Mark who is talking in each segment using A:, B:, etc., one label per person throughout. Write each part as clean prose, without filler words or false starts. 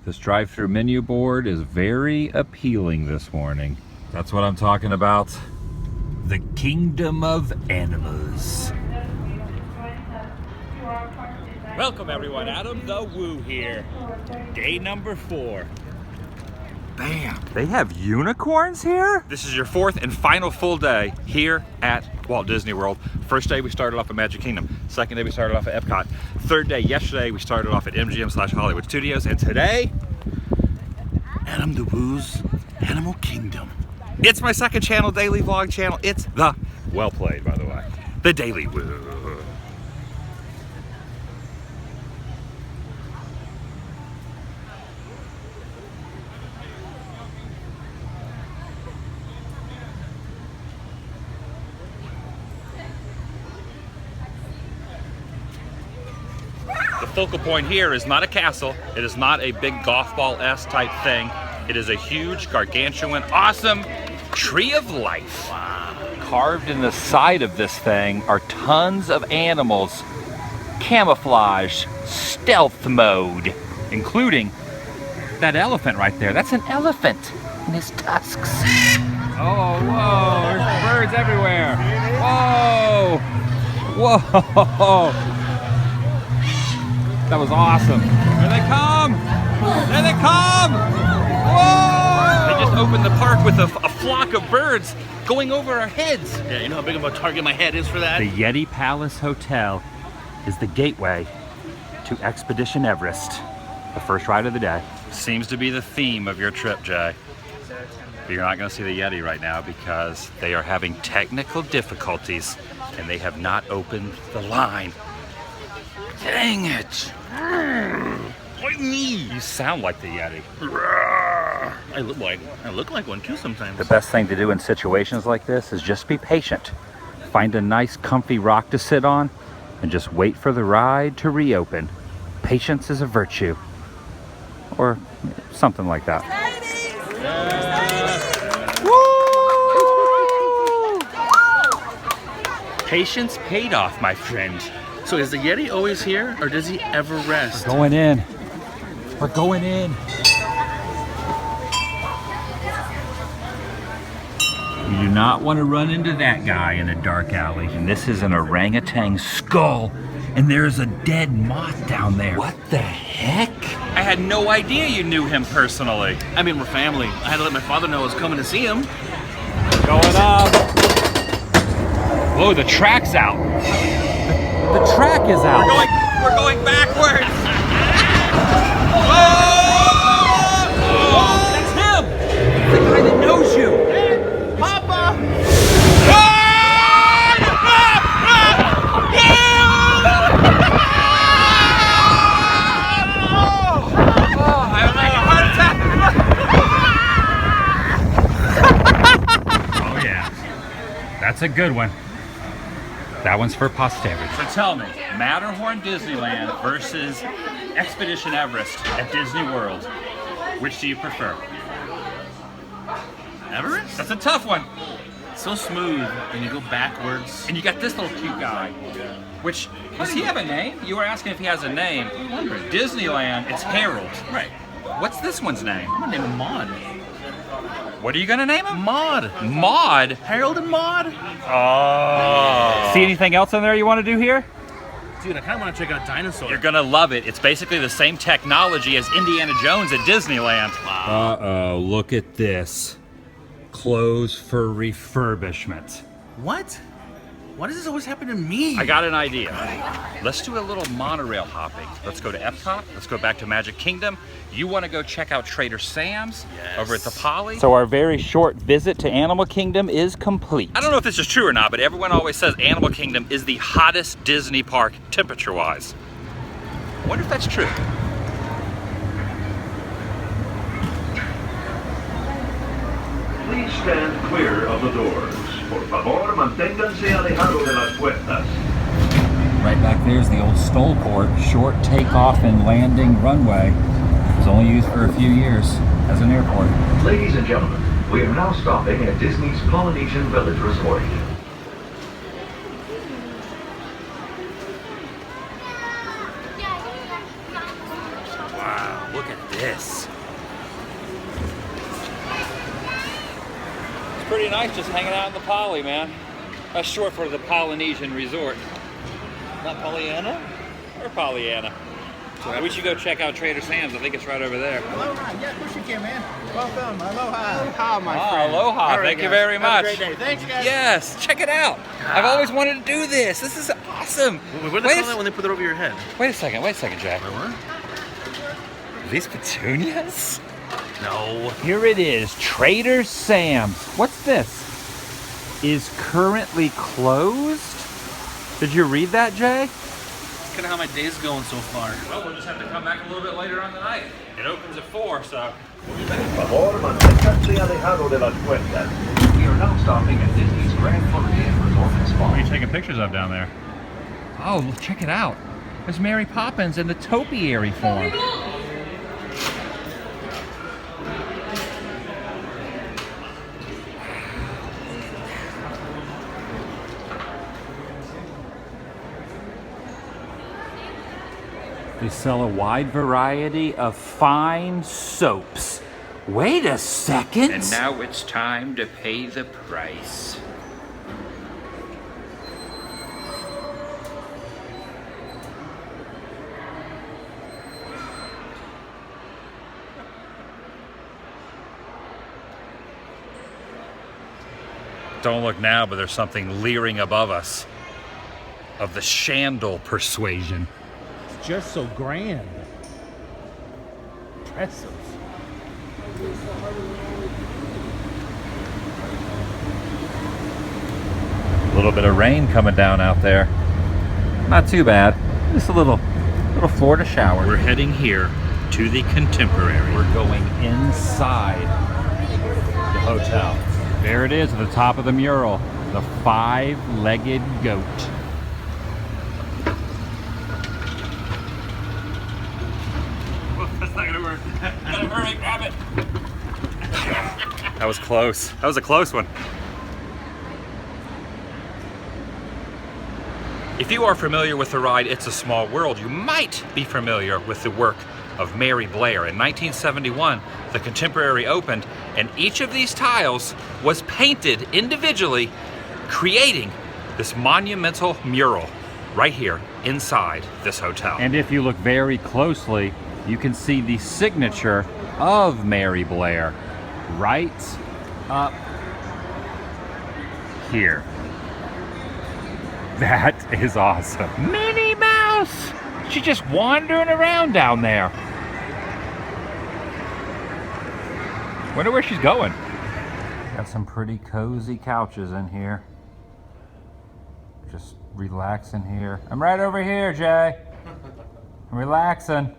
A: This drive-through menu board is very appealing this morning. That's what I'm talking about. The kingdom of animals. Welcome everyone, Adam the Woo here. Day number 4. Bam! They have unicorns here? This is your 4th and final full day here at Walt Disney World. First day we started off at Magic Kingdom. Second day we started off at Epcot. Third day, yesterday, we started off at MGM/Hollywood Studios. And today, Adam the Woo's Animal Kingdom. It's my second channel, daily vlog channel. It's the, well played by the way, the Daily Woo. The focal point here is not a castle. It is not a big golf ball-esque type thing. It is a huge, gargantuan, awesome tree of life. Wow. Carved in the side of this thing are tons of animals. Camouflage, stealth mode, including that elephant right there. That's an elephant in his tusks. Oh, whoa, there's birds everywhere. Whoa, whoa. That was awesome. Here they come! There they come! Whoa! They just opened the park with a flock of birds going over our heads.
B: Yeah, you know how big of a target my head is for that?
A: The Yeti Palace Hotel is the gateway to Expedition Everest, the first ride of the day. Seems to be the theme of your trip, Jay. But you're not going to see the Yeti right now because they are having technical difficulties and they have not opened the line. Dang it!
B: Like me!
A: You sound like the Yeti.
B: I look like one too sometimes.
A: The best thing to do in situations like this is just be patient. Find a nice comfy rock to sit on and just wait for the ride to reopen. Patience is a virtue. Or something like that. Woo! Patience paid off, my friend.
B: So is the Yeti always here, or does he ever rest?
A: We're going in. We're going in. You do not want to run into that guy in a dark alley. And this is an orangutan skull, and there's a dead moth down there. What the heck? I had no idea you knew him personally.
B: I mean, we're family. I had to let my father know I was coming to see him.
A: Going up. Whoa, the track's out. The track is out. We're going backwards. Whoa! That's him. The guy that knows you.
B: Hey, Papa!
A: I'm having a heart attack. Oh yeah, that's a good one. That one's for posterity. So tell me, Matterhorn Disneyland versus Expedition Everest at Disney World. Which do you prefer?
B: Everest?
A: That's a tough one.
B: So smooth, and you go backwards.
A: And you got this little cute guy. Which, does he have a name? You were asking if he has a name. Disneyland, it's Harold.
B: Right.
A: What's this one's name?
B: I'm gonna name him Maud.
A: What are you gonna name him?
B: Maud.
A: Maud?
B: Harold and Maud.
A: Oh. See anything else in there you want to do here?
B: Dude, I kind of want to check out Dinosaur.
A: You're gonna love it. It's basically the same technology as Indiana Jones at Disneyland.
B: Wow.
A: Uh-oh, look at this. Closed for refurbishment.
B: What? Why does this always happen to me?
A: I got an idea. Let's do a little monorail hopping. Let's go to Epcot. Let's go back to Magic Kingdom. You want to go check out Trader Sam's over at the Poly? So our very short visit to Animal Kingdom is complete. I don't know if this is true or not, but everyone always says Animal Kingdom is the hottest Disney park temperature-wise. I wonder if that's true.
C: Please stand clear of the doors. Por favor, manténganse alejados de las puertas.
A: Right back there's the old Stoll Court, short takeoff and landing runway. It was only used for a few years as an airport.
C: Ladies and gentlemen, we are now stopping at Disney's Polynesian Village Resort.
A: look at this. It's pretty nice just hanging out in the Poly, man. That's short for the Polynesian Resort.
B: Not Pollyanna?
A: Or Pollyanna. So we should go check out Trader Sam's. I think it's right over there.
D: Aloha. Yeah, of course you can, man. Welcome. Aloha. Aloha, my friend.
A: Aloha.
D: All right,
A: Thank you
D: guys.
A: very much.
D: Have a great day. Thanks, guys.
A: Yes, check it out. I've always wanted to do this. This is awesome.
B: What do they call that when they put it over your head?
A: Wait a second, Jack.
B: What?
A: Are these petunias?
B: No.
A: Here it is, Trader Sam's. What's this? Is currently closed? Did you read that, Jay?
B: That's kind of how my day's going so far.
A: Well, we'll just have to come back a little bit later on the night. It opens at 4, so.
C: Por favor, manténganse alejado de las puertas. We are now stopping at Disney's Grand Floridian Resort and Spa.
A: What are you taking pictures of down there? Oh, look, check it out. There's Mary Poppins in the topiary form. They sell a wide variety of fine soaps. Wait a second. And now it's time to pay the price. Don't look now, but there's something leering above us of the Chandel persuasion.
D: Just so grand. Impressive.
A: A little bit of rain coming down out there. Not too bad. Just a little Florida shower. We're heading here to the Contemporary. We're going inside the hotel. There it is at the top of the mural, the 5-legged goat. That's not gonna work. Hurry, grab it. That was close. That was a close one. If you are familiar with the ride It's a Small World, you might be familiar with the work of Mary Blair. In 1971, the Contemporary opened, and each of these tiles was painted individually, creating this monumental mural right here inside this hotel. And if you look very closely, you can see the signature of Mary Blair right up here. That is awesome. Minnie Mouse! She's just wandering around down there. Wonder where she's going. Got some pretty cozy couches in here. Just relaxing here. I'm right over here, Jay. I'm relaxing.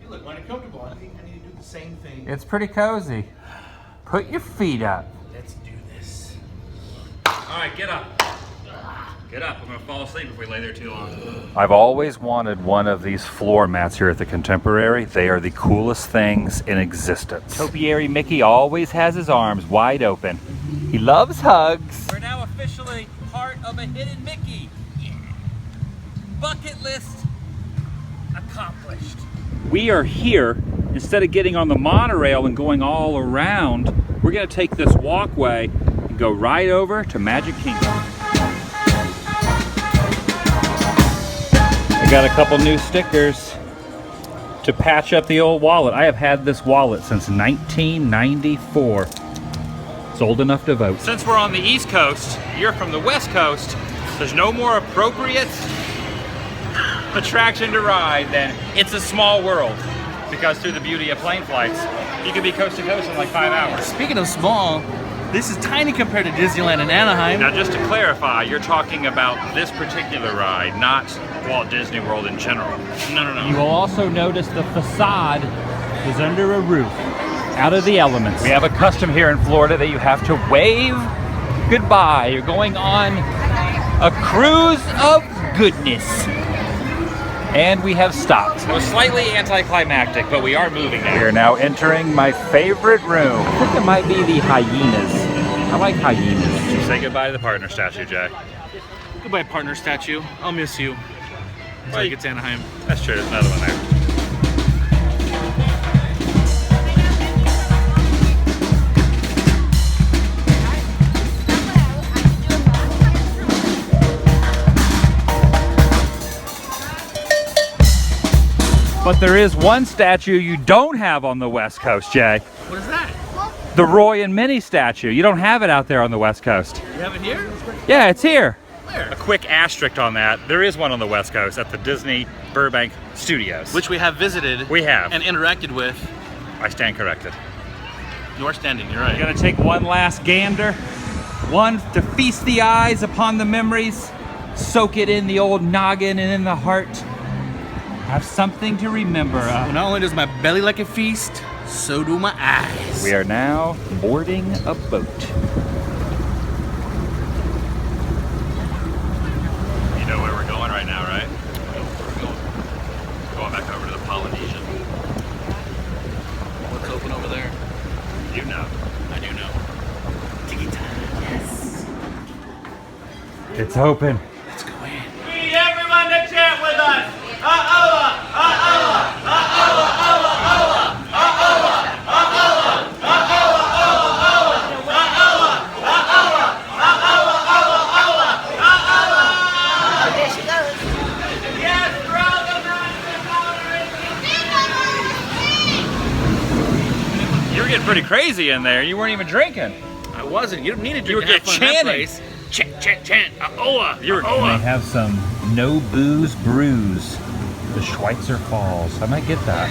D: You look mighty comfortable. I think I need to do the same thing.
A: It's pretty cozy. Put your feet up.
D: Let's do this.
A: All right, get up. Get up. I'm going to fall asleep if we lay there too long. I've always wanted one of these floor mats here at the Contemporary. They are the coolest things in existence. Topiary Mickey always has his arms wide open. He loves hugs. We're now officially part of a hidden Mickey. Yeah. Bucket list accomplished. We are here. Instead of getting on the monorail and going all around, we're going to take this walkway and go right over to Magic Kingdom. I got a couple new stickers to patch up the old wallet. I have had this wallet since 1994. It's old enough to vote. Since we're on the East Coast, you're from the West Coast, there's no more appropriate attraction to ride than It's a Small World. Because through the beauty of plane flights, you can be coast to coast in like 5 hours.
B: Speaking of small, this is tiny compared to Disneyland in Anaheim.
A: Now just to clarify, you're talking about this particular ride, not Walt Disney World in general.
B: No.
A: You will also notice the facade is under a roof, out of the elements. We have a custom here in Florida that you have to wave goodbye. You're going on a cruise of goodness. And we have stopped. It was slightly anticlimactic, but we are moving now. We are now entering my favorite room. I think it might be the hyenas. I like hyenas. Say goodbye to the partner statue, Jay.
B: Goodbye, partner statue. I'll miss you until you get to Anaheim.
A: That's true, there's another one there. But there is one statue you don't have on the West Coast, Jay.
B: What is that?
A: The Roy and Minnie statue. You don't have it out there on the West Coast.
B: You have it here?
A: Yeah, it's here.
B: Where?
A: A quick asterisk on that. There is one on the West Coast at the Disney Burbank Studios.
B: Which we have visited.
A: We have.
B: And interacted with.
A: I stand corrected.
B: You are standing, you're right.
A: We're gonna take one last gander. One to feast the eyes upon the memories. Soak it in the old noggin and in the heart. Have something to remember.
B: Well, not only does my belly like a feast, so do my eyes.
A: We are now boarding a boat. You know where we're going right now, right? Going back over to the Polynesian.
B: What's open over there?
A: You know.
B: I do know. Tiki time. Yes.
A: It's open.
B: Let's go in.
D: We need everyone to chant with us.
A: You were getting pretty crazy in there. You weren't even drinking.
B: I wasn't. You don't need to drink.
A: You were
B: to have
A: getting
B: fun in that
A: chanting.
B: place. Chant, chant, chant. Aoa.
A: You were may have some no booze brews. The Schweitzer Falls. I might get that.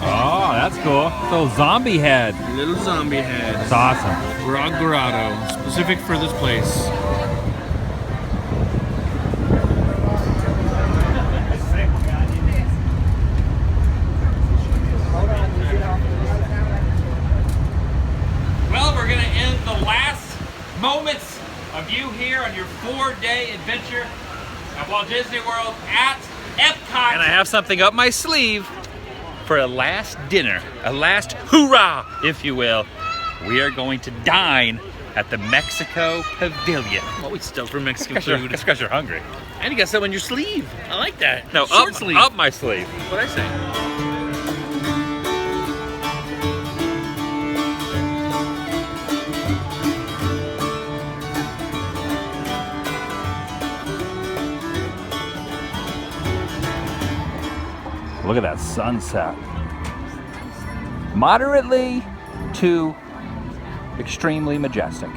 A: Oh, that's cool. Little zombie head.
B: Little zombie head.
A: That's awesome.
B: Grog Grotto. Specific for this place.
A: Well, we're going to end the last moments of you here on your 4-day adventure at Walt Disney World at Epcot. And I have something up my sleeve for a last dinner, a last hurrah, if you will. We are going to dine at the Mexico Pavilion.
B: Always stuff for Mexican food.
A: That's because you're hungry.
B: And you got some on your sleeve. I like that.
A: No,
B: Short sleeve.
A: up my sleeve.
B: That's what I say.
A: Look at that sunset. Moderately to extremely majestic.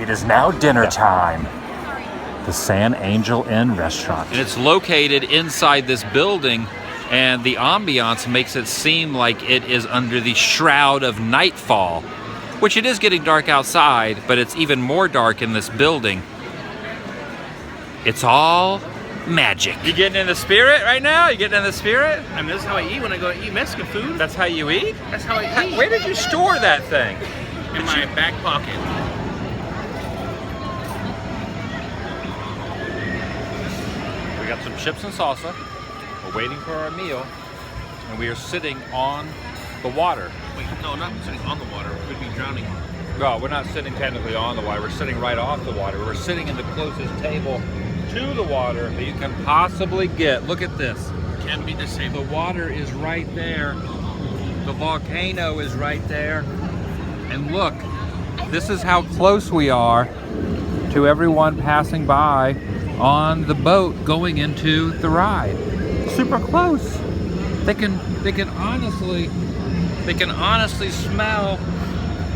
A: It is now dinner time. The San Angel Inn restaurant. And it's located inside this building, and the ambiance makes it seem like it is under the shroud of nightfall, which it is getting dark outside, but it's even more dark in this building. It's all magic. You getting in the spirit right now? You getting in the spirit?
B: I mean, this is how I eat when I go eat Mexican food.
A: That's how you eat?
B: That's how I eat.
A: Where did you store that thing?
B: In my back pocket.
A: We got some chips and salsa. We're waiting for our meal, and we are sitting on the water.
B: Wait, no, not sitting on the water. We could be drowning.
A: No, we're not sitting technically on the water. We're sitting right off the water. We're sitting in the closest table to the water that you can possibly get. Look at this.
B: Can't be disabled.
A: The water is right there. The volcano is right there. And look, this is how close we are to everyone passing by on the boat going into the ride. Super close. They can honestly smell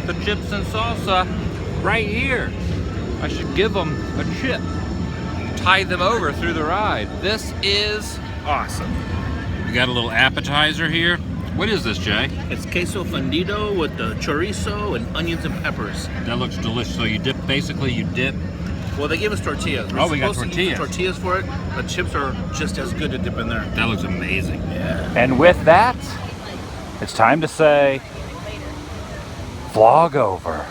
A: the chips and salsa right here. I should give them a chip. Tide them over through the ride. This is awesome. We got a little appetizer here. What is this, Jay?
B: It's queso fundido with the chorizo and onions and peppers.
A: That looks delicious. So you dip,
B: Well, they gave us tortillas.
A: Oh, we got
B: supposed to use tortillas for it. The chips are just as good to dip in there.
A: That looks amazing.
B: Yeah.
A: And with that, it's time to say, vlog over.